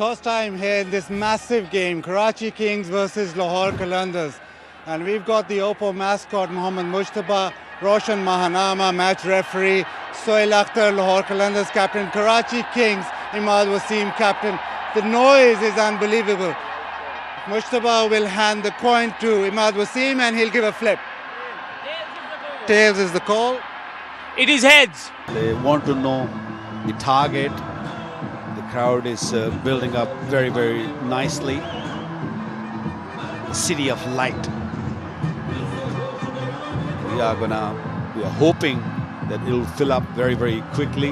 toss time here in this massive game, Karachi Kings versus Lahore Qalandars. And we've got the Oppo mascot, Mohammad Mujtaba, Roshan Mahanama, match referee, Sohail Akhtar, Lahore Qalandars captain, Karachi Kings, Imad Wasim captain. The noise is unbelievable. Mujtaba will hand the coin to Imad Wasim and he'll give a flip. Tails is the call. It is heads. They want to know the target. The crowd is building up very, very nicely. The city of light. We are hoping that it will fill up very, very quickly.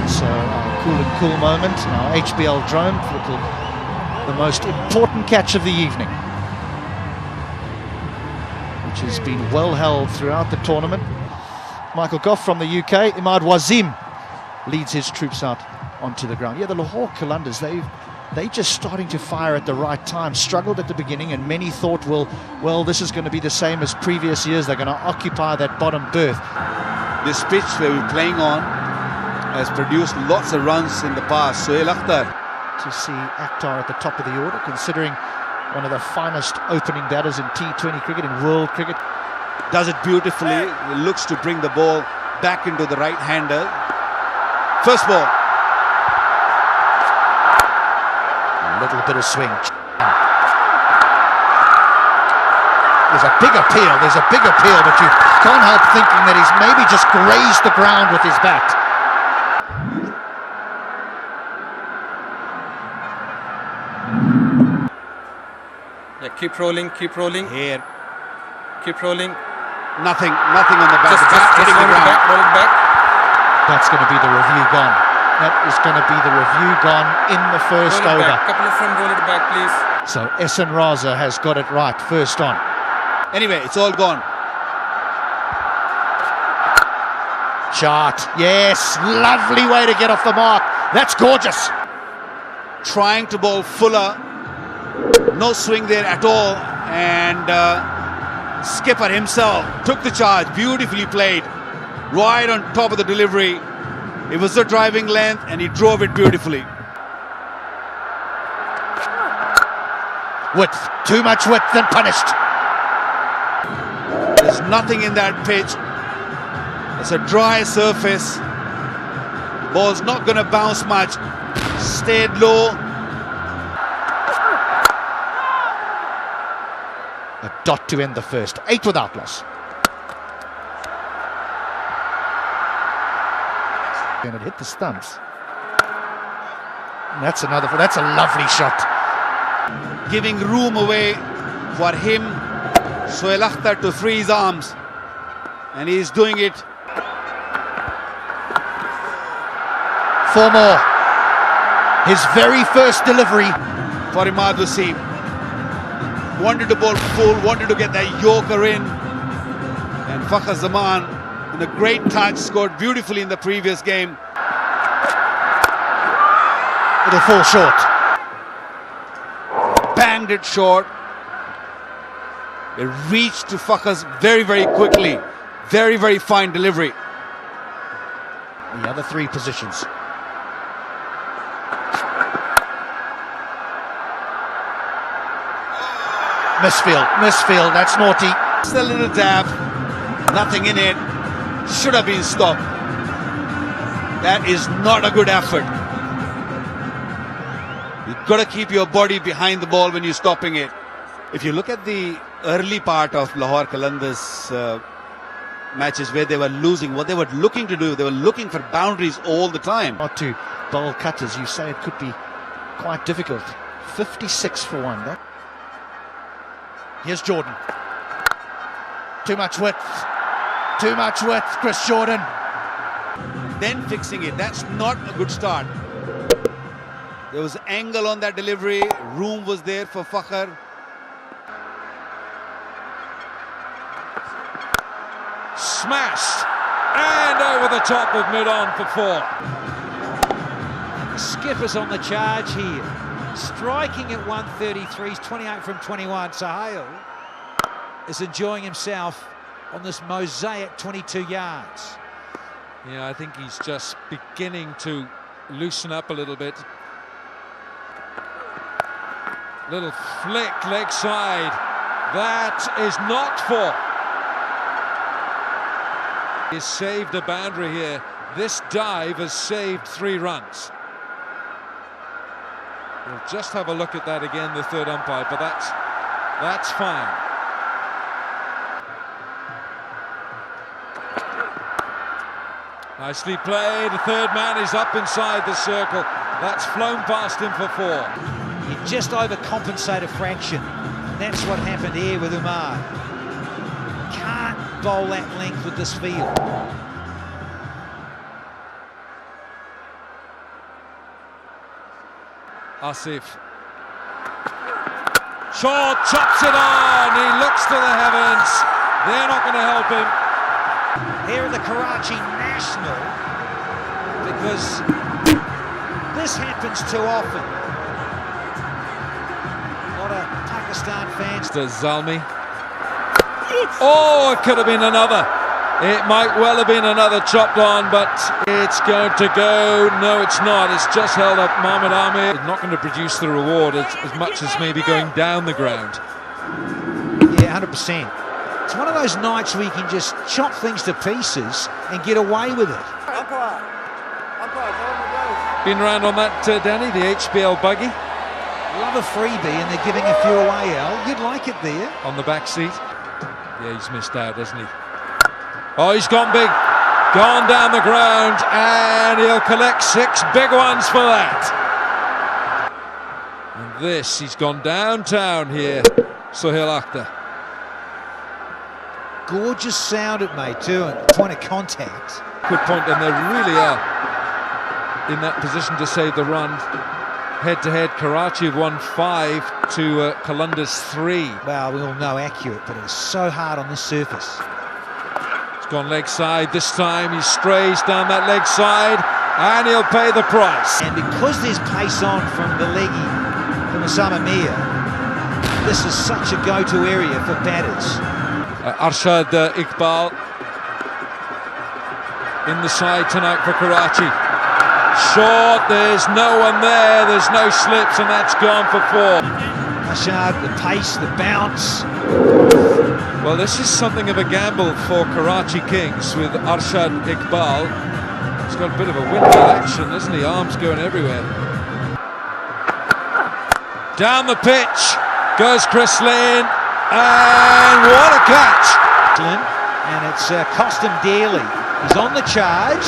So our cool moment, our HBL drone for the most important catch of the evening, which has been well held throughout the tournament. Michael Goff from the UK, Imad Wasim leads his troops out onto the ground. Yeah, the Lahore Qalandars, they just starting to fire at the right time. Struggled at the beginning, and many thought, well, this is going to be the same as previous years. They're going to occupy that bottom berth. This pitch where we're playing on has produced lots of runs in the past. Sohail Akhtar. To see Akhtar at the top of the order, considering one of the finest opening batters in T20 cricket, in world cricket. Does it beautifully. It looks to bring the ball back into the right-hander. First ball. A little bit of swing. There's a big appeal, but you can't help thinking that he's maybe just grazed the ground with his bat. Yeah, keep rolling. Here. Keep rolling. Nothing on the bat. Just Hitting the ground. roll it back. That's going to be the review gone. That is going to be the review gone in the first Roll it over. back. Couple of from roll it back, please. So Ehsan Raza has got it right, first on. Anyway, it's all gone. Shot, yes, lovely way to get off the mark. That's gorgeous. Trying to bowl Fuller. No swing there at all. And skipper himself took the charge. Beautifully played. Right on top of the delivery. It was the driving length and he drove it beautifully. Width, too much width and punished. There's nothing in that pitch. It's a dry surface. Ball's not going to bounce much. Stayed low. A dot to end the first, 8 without loss. And it hit the stumps. And that's a lovely shot. Giving room away for him, Sohail Akhtar, to free his arms. And he's doing it. 4 more. His very first delivery. For Imad Wasim. Wanted to bowl full, wanted to get that yorker in. And Fakhar Zaman, in a great touch, scored beautifully in the previous game. It'll fall short. Banged it short. It reached to Fakhar's very, very quickly. Very, very fine delivery. The other 3 positions. Misfield, that's naughty. Just a little dab, nothing in it. Should have been stopped. That is not a good effort. You've got to keep your body behind the ball when you're stopping it. If you look at the early part of Lahore Qalandars matches where they were losing, what they were looking to do, they were looking for boundaries all the time. Not to bowl cutters, you say it could be quite difficult. 56 for 1. Here's Jordan. Too much width, Chris Jordan. Then fixing it, that's not a good start. There was angle on that delivery, room was there for Fakhar. Smashed. And over the top of mid-on for 4. Skipper's on the charge here. Striking at 133, he's 28 from 21. Sohail is enjoying himself on this mosaic 22 yards. Yeah, I think he's just beginning to loosen up a little bit. Little flick leg side. That is not for. He's saved a boundary here. This dive has saved 3 runs. We'll just have a look at that again, the third umpire, but that's fine. Nicely played. The third man is up inside the circle. That's flown past him for 4. You just overcompensate a fraction. And that's what happened here with Umar. Can't bowl that length with this field. Asif. Short, chops it on. He looks to the heavens. They're not going to help him. Here at the Karachi National, because this happens too often. A lot of Pakistan fans. To Zalmi. Oh, it could have been another. It might well have been another chopped on, but it's going to go. No, it's not. It's just held up. Mohamed Amir is not going to produce the reward as much as maybe going down the ground. Yeah, 100%. It's one of those nights where you can just chop things to pieces and get away with it. Been around on that, Danny, the HBL buggy. Love a freebie, and they're giving a few away, Al. You'd like it there. On the back seat. Yeah, he's missed out, hasn't he? Oh, he's gone big. Gone down the ground, and he'll collect 6 big ones for that. And this, he's gone downtown here, Sohail Akhtar. Gorgeous sound it made too, and point of contact. Good point, and they really are in that position to save the run. Head-to-head, Karachi have won 5 to Qalandars 3. Well, we all know accurate, but it's so hard on this surface. It's gone leg side this time. He strays down that leg side, and he'll pay the price. And because there's pace on from the leggy, from Osama Mir, this is such a go-to area for batters. Arshad Iqbal in the side tonight for Karachi. Short, there's no one there, there's no slips, and that's gone for 4. Arshad, the pace, the bounce. Well, this is something of a gamble for Karachi Kings with Arshad Iqbal. He's got a bit of a windmill action, hasn't he? Arms going everywhere. Down the pitch goes Chris Lane. And what a catch! And it's cost him dearly. He's on the charge.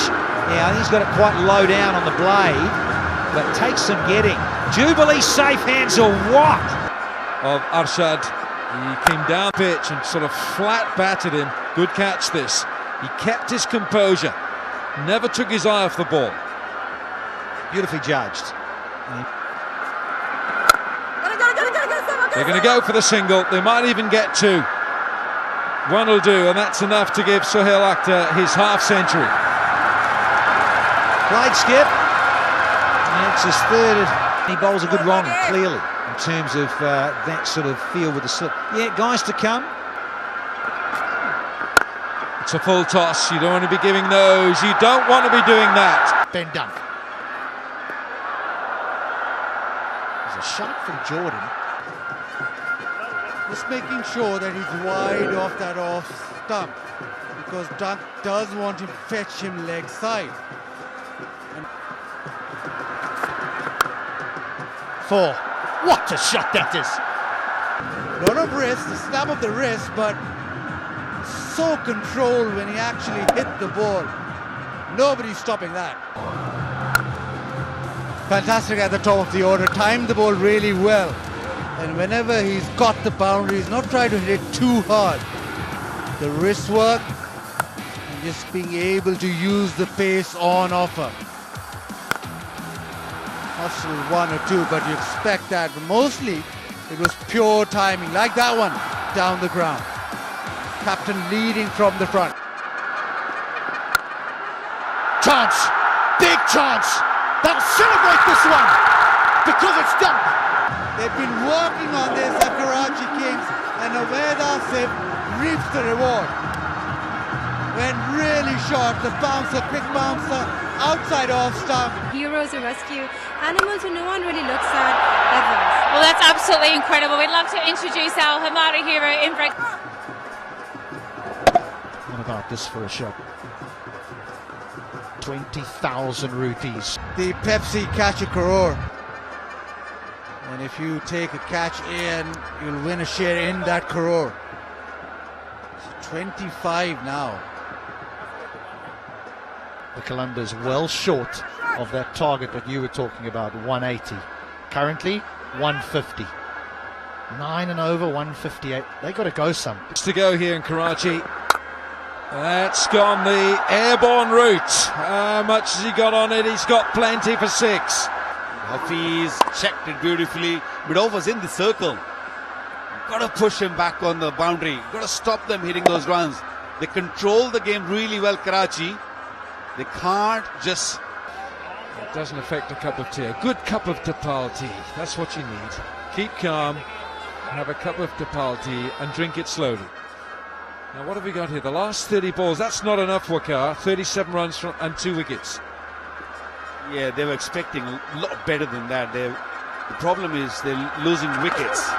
Yeah, he's got it quite low down on the blade, but takes some getting. Jubilee safe hands or what? Of Arshad. He came down pitch and sort of flat batted him. Good catch this. He kept his composure. Never took his eye off the ball. Beautifully judged. They're going to go for the single. They might even get 2. 1 will do, and that's enough to give Sohail Akhtar his half-century. Played skip. And it's his 3rd. He bowls a good wrong, clearly, in terms of that sort of feel with the slip. Yeah, guys to come. It's a full toss. You don't want to be giving those. You don't want to be doing that. Ben Dunk. There's a shot from Jordan. Just making sure that he's wide off that off stump, because Dunk does want to fetch him leg side. And 4. What a shot that is! lot of wrist, the snap of the wrist, but so controlled when he actually hit the ball. Nobody's stopping that. Fantastic at the top of the order, timed the ball really well. And whenever he's got the boundary, he's not trying to hit it too hard. The wrist work, and just being able to use the pace on offer. Possible 1 or 2, but you expect that. But mostly, it was pure timing, like that one, down the ground. Captain leading from the front. Chance! Big chance! They'll celebrate this one! Because it's done! They've been working on this at Karachi Kings, and Awed Asif reaps the reward. went really short. The bouncer, quick bouncer, outside off stump. Heroes who rescue animals who no one really looks at ever. Well, that's absolutely incredible. We'd love to introduce our Hamada hero in break. What about this for a shot? 20,000 rupees. The Pepsi catch a crore. And if you take a catch in, you'll win a share in that crore. So 25 now. The Qalandars well short of that target that you were talking about, 180. Currently, 150. 9 and over, 158. They got to go some. To go here in Karachi. That's gone the airborne route. How much has he got on it? He's got plenty for 6. Hafiz checked it beautifully. Bidov was in the circle. Got to push him back on the boundary. Got to stop them hitting those runs. They control the game really well, Karachi. They can't just... It doesn't affect a cup of tea. A good cup of Tapal tea. That's what you need. Keep calm, have a cup of Tapal tea and drink it slowly. Now what have we got here? The last 30 balls. That's not enough, Waqar. 37 runs and 2 wickets. Yeah, they were expecting a lot better than that. The problem is they're losing wickets.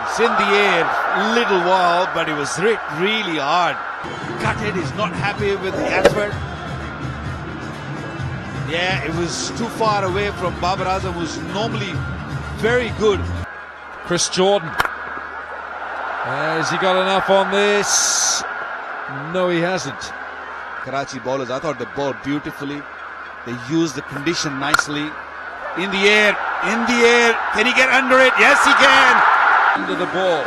It's in the air a little while, but it was hit really hard. Gutted is not happy with the effort. Yeah, it was too far away from Babar Azam, who's normally very good. Chris Jordan. Has he got enough on this? No, he hasn't. Karachi bowlers, I thought they bowled beautifully. They used the condition nicely. In the air, in the air. Can he get under it? Yes, he can. Under the ball.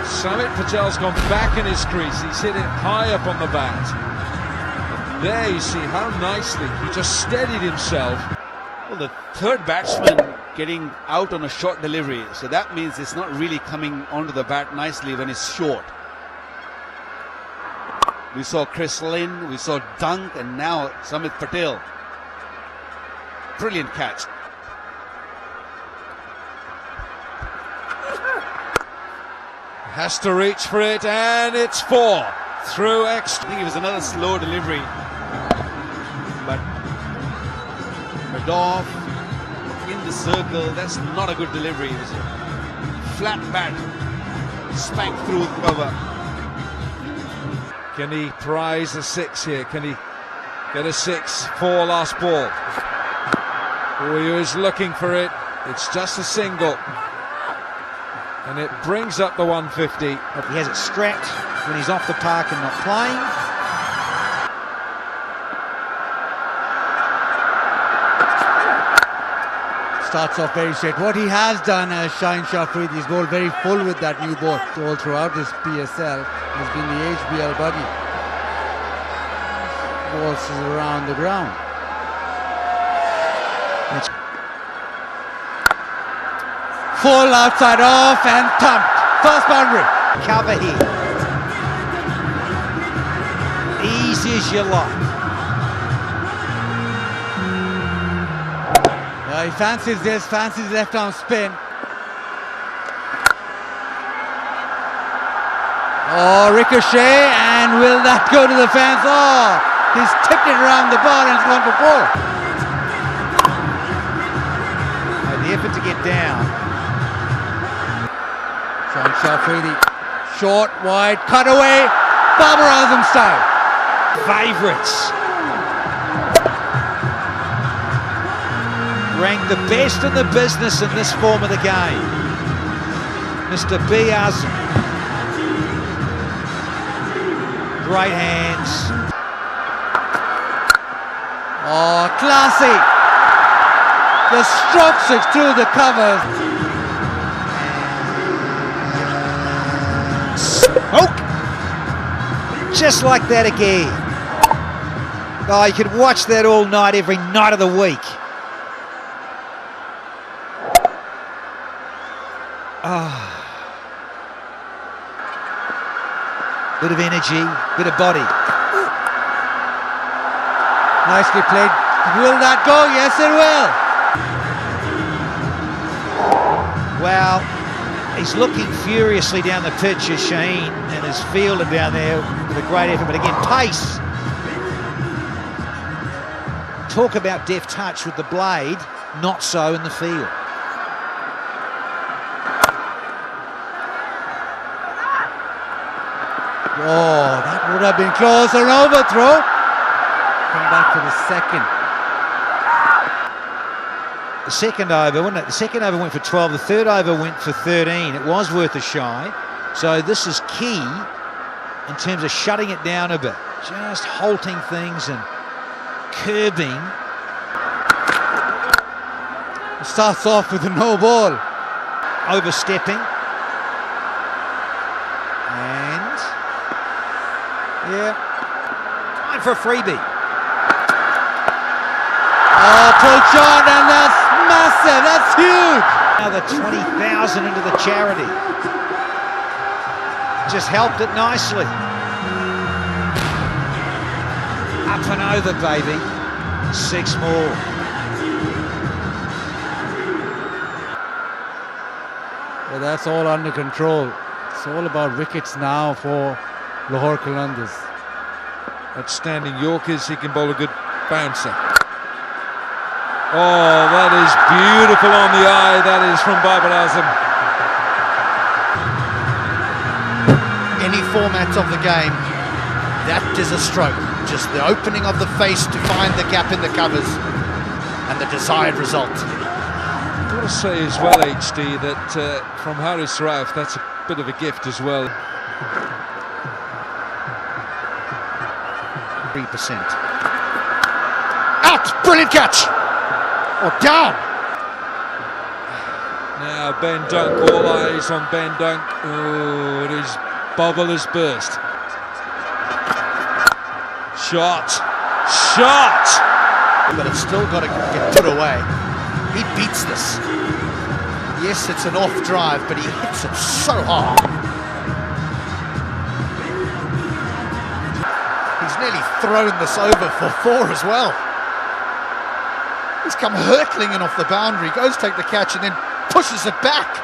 Samit Patel's gone back in his crease. He's hit it high up on the bat. And there you see how nicely he just steadied himself. Well, the third batsman getting out on a short delivery. So that means it's not really coming onto the bat nicely when it's short. We saw Chris Lynn, we saw Dunk, and now Samit Patel. Brilliant catch. Has to reach for it, and it's 4 through extra. I think it was another slow delivery, but Bidov in the circle, that's not a good delivery. It was a flat bat, spanked through the cover. Can he prize a 6 here? Can he get a 6 for last ball? Oh, he was looking for it. It's just a single. And it brings up the 150. He has it strapped when he's off the park and not playing. Starts off very straight. What he has done as Shaheen Shafri, he's bowled very full with that new ball. All throughout his PSL has been the HBL buggy. Balls around the ground. Full outside off and thumped. First boundary. Cover here. Easy as you like. He fancies this, fancies left arm spin. Oh, ricochet, and will that go to the fence? Oh, he's tipped it around the ball and it's gone for 4. The effort to get down. Shaheen Shafri, the short, wide, cutaway, Babar Azam style. Favourites. Ranked the best in the business in this form of the game. Mr. B. Azam. Great hands. Oh, classy. The strokes it through the covers. Smoke! Just like that again. Oh, you could watch that all night, every night of the week. Bit of energy, bit of body. Nicely played. Will that go? Yes, it will. Well, he He's looking furiously down the pitch as Shaheen and his fielder down there with a great effort, but again, pace. Talk about deft touch with the blade, not so in the field. Oh, that would have been close. An overthrow. Come back for the second. The second over, wasn't it? The second over went for 12, the third over went for 13. It was worth a shy. So this is key in terms of shutting it down a bit. Just halting things and curbing. It starts off with a no ball. Overstepping. And yeah, time for a freebie. Oh, pull shot, and that's massive, that's huge. Another 20,000 into the charity. Just helped it nicely. Up and over, baby. 6 more. Well, that's all under control. It's all about wickets now for Lahore Qalandars. Outstanding Yorkers, he can bowl a good bouncer. Oh, that is beautiful on the eye. That is from Babar Azam. Any format of the game, that is a stroke. Just the opening of the face to find the gap in the covers and the desired result. I've got to say as well, HD, that from Haris Rauf, that's a bit of a gift as well. 3%. Out! Brilliant catch! Or down! Now Ben Dunk, all eyes on Ben Dunk. Oh, his bubble has burst. Shot! Shot! But it's still got to get put away. He beats this. Yes, it's an off drive, but he hits it so hard. He's nearly thrown this over for 4 as well. He's come hurtling in off the boundary, goes to take the catch and then pushes it back.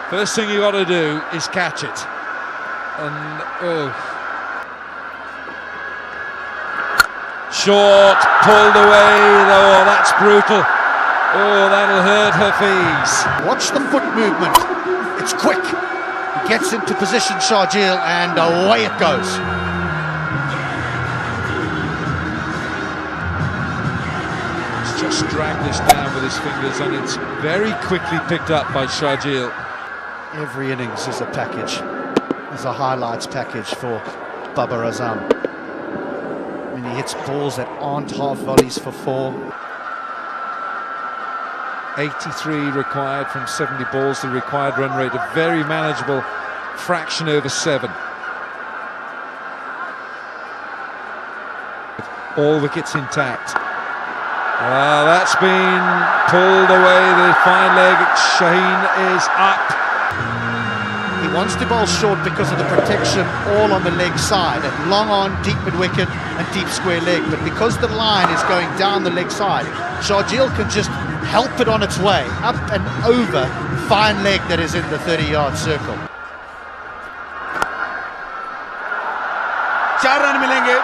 First thing you got to do is catch it. And oh, short, pulled away. Oh, that's brutal. Oh, that'll hurt Hafiz. Watch the foot movement. It's quick. He gets into position, Sharjeel, and away it goes. Just dragged this down with his fingers, and it's very quickly picked up by Sharjeel. Every innings is a package. Is a highlights package for Babar Azam. I mean, he hits balls that aren't half volleys for 4. 83 required from 70 balls, the required run rate, a very manageable fraction over 7. All wickets intact. That's been pulled away, the fine leg. Shaheen is up. He wants to bowl short because of the protection all on the leg side, and long on, deep mid-wicket and deep square leg. But because the line is going down the leg side, Sharjeel can just help it on its way, up and over fine leg that is in the 30-yard circle. 4 run मिलेंगे.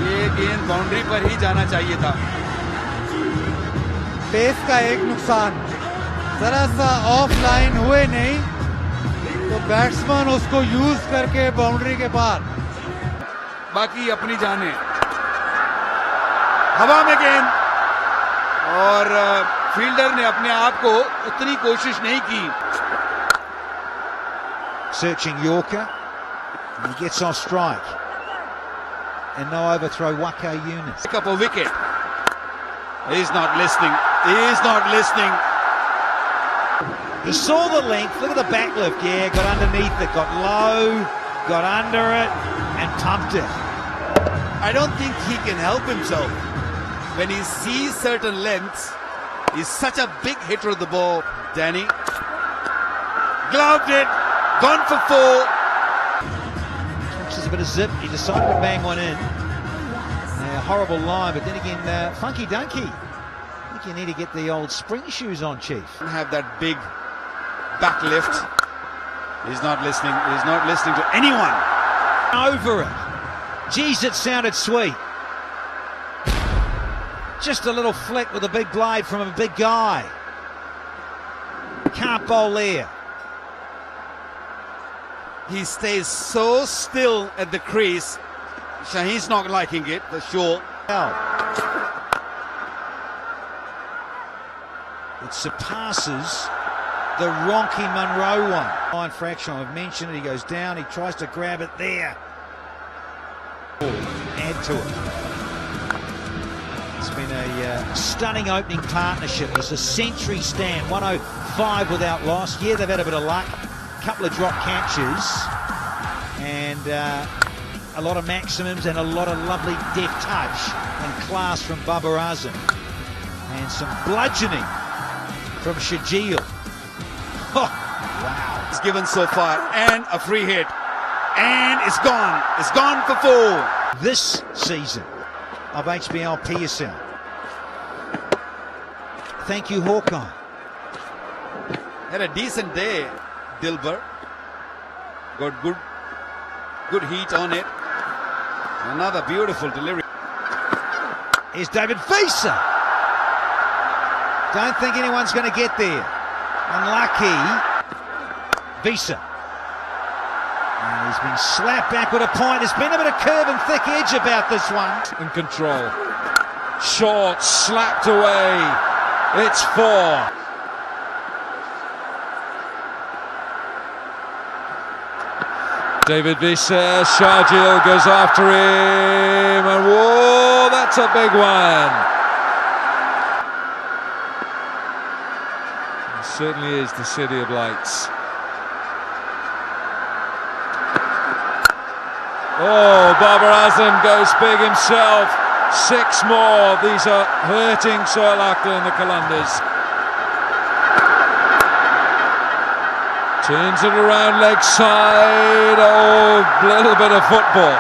ये गेंद boundary पर ही जाना चाहिए था. Pace का एक नुकसान, जरा सा ऑफ लाइन हुए नहीं तो बैट्समैन उसको यूज करके बाउंड्री के पार. बाकी अपनी जाने. हवा में गेंद, और फील्डर ने अपने आप को उतनी कोशिश नहीं की. Searching Yorker, and he gets off strike. And no overthrow, Waqar Yunus. Pick up a wicket. He's not listening. He is not listening. He saw the length, look at the back lift, yeah, got underneath it, got low, got under it, and pumped it. I don't think he can help himself. When he sees certain lengths, he's such a big hitter of the ball. Danny gloved it, gone for 4. There's a bit of zip, he decided to bang one in. A horrible line, but then again, funky dunky. think you need to get the old spring shoes on, Chief. Have that big back lift. He's not listening. He's not listening to anyone. Over it. Geez, it sounded sweet. Just a little flick with a big blade from a big guy. Can't bowl there. He stays so still at the crease. Shaheen's not liking it, for sure. It surpasses the Ronky Munro one. Fine fraction, I've mentioned it. He goes down, he tries to grab it there. Add to it. It's been a stunning opening partnership. It's a century stand, 105 without loss. Yeah, they've had a bit of luck. A couple of drop catches and a lot of maximums and a lot of lovely deft touch and class from Babar Azam. And some bludgeoning from Shajil. Oh, wow. It's given so far, and a free hit. And it's gone. It's gone for 4. This season of HBL PSL. Thank you, Hawkeye. Had a decent day, Dilbar. Got good heat on it. Another beautiful delivery. Here's David Visa. Don't think anyone's going to get there. Unlucky. Visa. And he's been slapped back with a point. There's been a bit of curve and thick edge about this one. In control. Short, slapped away. It's 4. David Visa, Shajil goes after him, and whoa, that's a big one. It certainly is the City of Lights. Oh, Babar Azam goes big himself. 6 more. These are hurting Sohail Akhtar and the Qalandars. Turns it around leg side. Oh, little bit of football.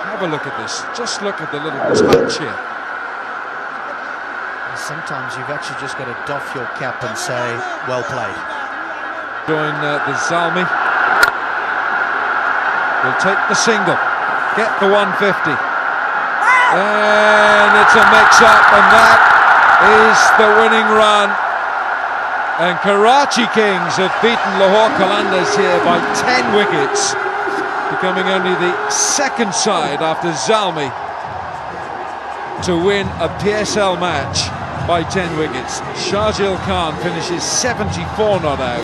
Have a look at this. Just look at the little touch here. Sometimes you've actually just got to doff your cap and say, well played. Join the Zalmi. Will take the single. Get the 150. And it's a mix-up, and that is the winning run. And Karachi Kings have beaten Lahore Qalandars here by 10 wickets, becoming only the second side after Zalmi to win a PSL match by 10 wickets. Shahjil Khan finishes 74 not out.